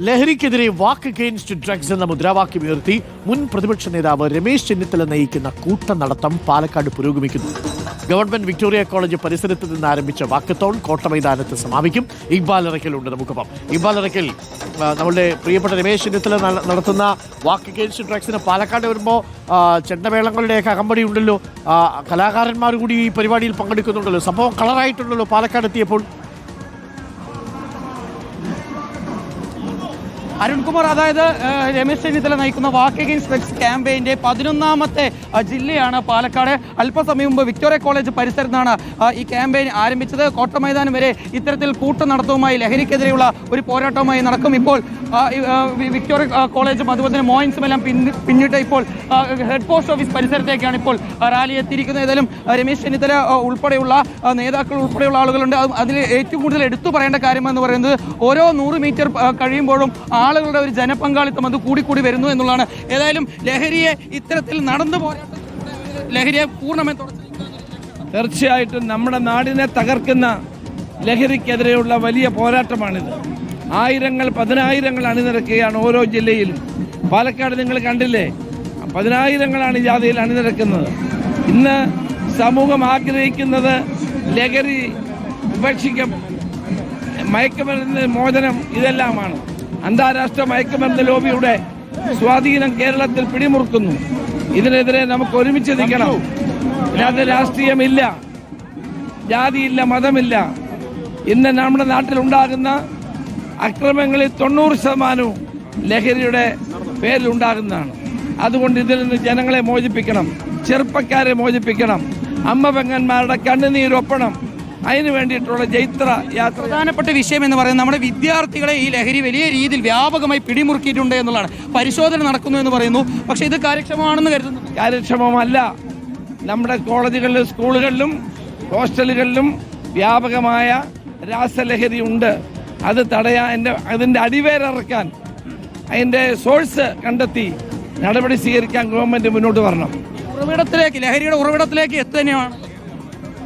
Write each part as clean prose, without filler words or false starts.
ലഹരിക്കെതിരെ വാക്ക് against drugs എന്ന മുദ്രാവാക്യം ഉയർത്തി മുൻ പ്രതിപക്ഷ നേതാവ് രമേശ് ചെന്നിത്തല നയിക്കുന്ന കൂട്ടനടത്തം പാലക്കാട് പുരോഗമിക്കുന്നു. ഗവൺമെന്റ് വിക്ടോറിയ കോളേജ് പരിസരത്ത് നിന്ന് ആരംഭിച്ച വാക്കത്തോൺ കോട്ടമൈതാനത്ത് സമാപിക്കും. ഇക്ബാൽ ഇറക്കലുണ്ട് നമുക്കൊപ്പം. ഇക്ബാൽ ഇറക്കൽ, നമ്മളുടെ പ്രിയപ്പെട്ട രമേശ് ചെന്നിത്തല നടത്തുന്ന വാക്ക് അഗെയിൻസ്റ്റ് ഡ്രഗ്സിന് പാലക്കാട് വരുമ്പോൾ ചെണ്ടമേളങ്ങളുടെയൊക്കെ അകമ്പടി ഉണ്ടല്ലോ, കലാകാരന്മാർ കൂടി ഈ പരിപാടിയിൽ പങ്കെടുക്കുന്നുണ്ടല്ലോ. സംഭവം കളറായിട്ടുണ്ടല്ലോ പാലക്കാട് എത്തിയപ്പോൾ. അരുൺകുമാർ, അതായത് രമേശ് ചെന്നിത്തല നയിക്കുന്ന വാക്ക് അഗെയിൻസ്റ്റ് ഡ്രഗ്സ് ക്യാമ്പയിൻ്റെ 11ാമത്തെ ജില്ലയാണ് പാലക്കാട്. അല്പസമയം മുമ്പ് വിക്ടോറിയ കോളേജ് പരിസരത്താണ് ഈ ക്യാമ്പയിൻ ആരംഭിച്ചത്. കോട്ടമൈതാനം വരെ ഇത്തരത്തിൽ കൂട്ടനടത്തവുമായി ലഹരിക്കെതിരെയുള്ള ഒരു പോരാട്ടവുമായി നടക്കും. ഇപ്പോൾ വിക്ടോറിയ കോളേജും അതുപോലെ തന്നെ മോയിൻസും എല്ലാം പിന്നിട്ട് ഇപ്പോൾ ഹെഡ് പോസ്റ്റ് ഓഫീസ് പരിസരത്തേക്കാണ് ഇപ്പോൾ റാലി എത്തിയിരിക്കുന്നത്. ഏതായാലും രമേശ് ചെന്നിത്തല ഉൾപ്പെടെയുള്ള നേതാക്കൾ ഉൾപ്പെടെയുള്ള ആളുകളുണ്ട്. അതിൽ ഏറ്റവും കൂടുതൽ എടുത്തു പറയേണ്ട കാര്യമെന്ന് പറയുന്നത് ഓരോ 100 മീറ്റർ കഴിയുമ്പോഴും ആളുകളുടെ ഒരു ജനപങ്കാളിത്തം അത് കൂടി വരുന്നു എന്നുള്ളതാണ്. ഏതായാലും ലഹരിയെ ഇത്തരത്തിൽ നടന്നു പോരാട്ടം ലഹരിയെ പൂർണ്ണമായി തീർച്ചയായിട്ടും നമ്മുടെ നാടിനെ തകർക്കുന്ന ലഹരിക്കെതിരെയുള്ള വലിയ പോരാട്ടമാണിത്. ആയിരങ്ങൾ പതിനായിരങ്ങൾ അണിനിരക്കുകയാണ് ഓരോ ജില്ലയിലും. പാലക്കാട് നിങ്ങൾ കണ്ടില്ലേ, 10,000-ങ്ങളാണ് ജാഥയിൽ അണിനിരക്കുന്നത്. ഇന്ന് സമൂഹം ആഗ്രഹിക്കുന്നത് ലഹരി ഉപേക്ഷിക്കും, മയക്കുമരുന്ന് മോചനം, ഇതെല്ലാമാണ്. അന്താരാഷ്ട്ര മയക്കുമരുന്ന് ലോബിയുടെ സ്വാധീനം കേരളത്തിൽ പിടിമുറുക്കുന്നു. ഇതിനെതിരെ നമുക്ക് ഒരുമിച്ച് നിൽക്കണം. ഇതിനകത്ത് രാഷ്ട്രീയമില്ല, ജാതിയില്ല, മതമില്ല. ഇന്ന് നമ്മുടെ നാട്ടിലുണ്ടാകുന്ന അക്രമങ്ങളിൽ 90% ലഹരിയുടെ പേരിലുണ്ടാകുന്നതാണ്. അതുകൊണ്ട് ഇതിൽ നിന്ന് ജനങ്ങളെ മോചിപ്പിക്കണം, ചെറുപ്പക്കാരെ മോചിപ്പിക്കണം, അമ്മ പെങ്ങന്മാരുടെ കണ്ണുനീരൊപ്പണം. അതിന് വേണ്ടിയിട്ടുള്ള ജൈത്ര യാത്ര. പ്രധാനപ്പെട്ട വിഷയം എന്ന് പറയുന്നത് നമ്മുടെ വിദ്യാർത്ഥികളെ ഈ ലഹരി വലിയ രീതിയിൽ വ്യാപകമായി പിടിമുറുക്കിയിട്ടുണ്ട് എന്നുള്ളതാണ്. പരിശോധന നടക്കുന്നു എന്ന് പറയുന്നു, പക്ഷേ ഇത് കാര്യക്ഷമമാണെന്ന് കരുതുന്നു. കാര്യക്ഷമമല്ല. നമ്മുടെ കോളേജുകളിലും സ്കൂളുകളിലും ഹോസ്റ്റലുകളിലും വ്യാപകമായ രാസലഹരി ഉണ്ട്. അത് തടയാൻ, അതിൻ്റെ അടിവേരിറക്കാൻ, അതിൻ്റെ സോഴ്സ് കണ്ടെത്തി നടപടി സ്വീകരിക്കാൻ ഗവൺമെൻറ് മുന്നോട്ട് വരണം. ലഹരിയുടെ ഉറവിടത്തിലേക്ക് എത്തുകയാണ്.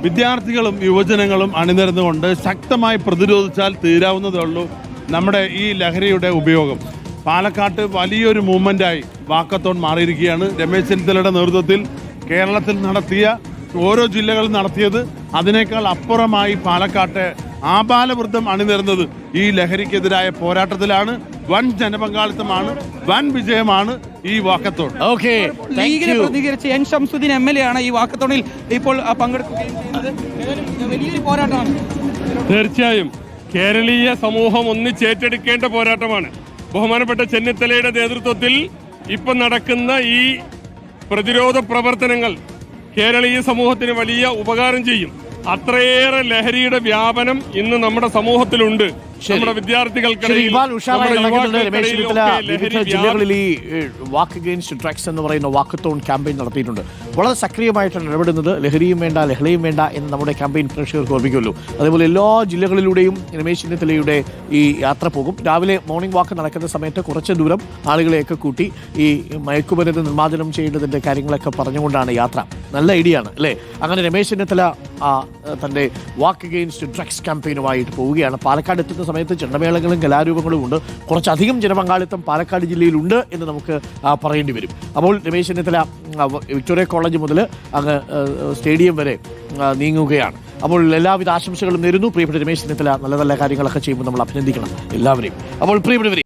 വിദ്യാർത്ഥികളും യുവജനങ്ങളും അണിനിരന്നുകൊണ്ട് ശക്തമായി പ്രതിരോധിച്ചാൽ തീരാവുന്നതേ ഉള്ളൂ നമ്മുടെ ഈ ലഹരിയുടെ ഉപയോഗം. പാലക്കാട്ട് വലിയൊരു മൂവ്മെൻ്റായി വാക്കത്തോൺ മാറിയിരിക്കുകയാണ്. രമേശ് ചെന്നിത്തലയുടെ നേതൃത്വത്തിൽ കേരളത്തിൽ നടത്തിയ ഓരോ ജില്ലകളും നടത്തിയത് അതിനേക്കാൾ അപ്പുറമായി പാലക്കാട്ടെ ആബാലവൃദ്ധം അണിനിരന്നത് ഈ ലഹരിക്കെതിരായ പോരാട്ടത്തിലാണ്. വൻ ജനപങ്കാളിത്തമാണ്, വൻ വിജയമാണ് ഈ വാക്കത്തോൺ. പ്രതികരിച്ച് എൻ ശംസുദ്ദീൻ MLA ആണ് ഈ വാക്കത്തോണിൽ ഇപ്പോൾ പങ്കെടുക്കുകയും ചെയ്യുന്നത്. വലിയൊരു പോരാട്ടമാണ്. തീർച്ചയായും കേരളീയ സമൂഹം ഒന്നിച്ചേറ്റെടുക്കേണ്ട പോരാട്ടമാണ്. ബഹുമാനപ്പെട്ട ചെന്നിത്തലയുടെ നേതൃത്വത്തിൽ ഇപ്പം നടക്കുന്ന ഈ പ്രതിരോധ പ്രവർത്തനങ്ങൾ കേരളീയ സമൂഹത്തിന് വലിയ ഉപകാരം ചെയ്യും. അത്രയേറെ ലഹരിയുടെ വ്യാപനം ഇന്ന് നമ്മുടെ സമൂഹത്തിലുണ്ട്. നമ്മുടെ വിദ്യാർത്ഥികൾക്കിടയിൽ വിവിധ ജില്ലകളിൽ ഈ വാക്ക് അഗെയിൻസ്റ്റ് ഡ്രഗ്സ് എന്ന് പറയുന്ന വാക്കത്തോൺ ക്യാമ്പയിൻ നടത്തിയിട്ടുണ്ട്. വളരെ സക്രിയമായിട്ടാണ് ഇടപെടുന്നത്. ലഹരിയും വേണ്ട, ലഹളയും വേണ്ട എന്ന് നമ്മുടെ ക്യാമ്പയിൻ പ്രേക്ഷകർക്ക് ഓർമ്മിക്കുമല്ലോ. അതേപോലെ എല്ലാ ജില്ലകളിലൂടെയും രമേശ് ചെന്നിത്തലയുടെ ഈ യാത്ര പോകും. രാവിലെ മോർണിംഗ് വാക്ക് നടക്കുന്ന സമയത്ത് കുറച്ച് ദൂരം ആളുകളെയൊക്കെ കൂട്ടി ഈ മയക്കുമരുന്ന് നിർമ്മാർജ്ജനം ചെയ്യേണ്ടതിൻ്റെ കാര്യങ്ങളൊക്കെ പറഞ്ഞുകൊണ്ടാണ് യാത്ര. നല്ല ഐഡിയ ആണ് അല്ലേ? അങ്ങനെ രമേശ് ചെന്നിത്തല തൻ്റെ വാക്ക് അഗെയിൻസ്റ്റ് ഡ്രഗ്സ് ക്യാമ്പയിനുമായിട്ട് പോവുകയാണ്. പാലക്കാട് എത്തുന്ന സമയത്ത് ചെണ്ടമേളങ്ങളും കലാരൂപങ്ങളും ഉണ്ട്. കുറച്ചധികം ജനപങ്കാളിത്തം പാലക്കാട് ജില്ലയിലുണ്ട് എന്ന് നമുക്ക് പറയേണ്ടി വരും. അപ്പോൾ രമേശ് ചെന്നിത്തല വിക്ടോറിയ കോളേജ് മുതൽ അങ്ങ് സ്റ്റേഡിയം വരെ നീങ്ങുകയാണ്. അപ്പോൾ എല്ലാവിധ ആശംസകളും നേരുന്നു. പ്രിയപ്പെട്ട രമേശ് ചെന്നിത്തല നല്ല നല്ല കാര്യങ്ങളൊക്കെ ചെയ്യുമ്പോൾ നമ്മൾ അഭിനന്ദിക്കണം എല്ലാവരെയും. അപ്പോൾ പ്രിയപ്പെട്ടവരെ,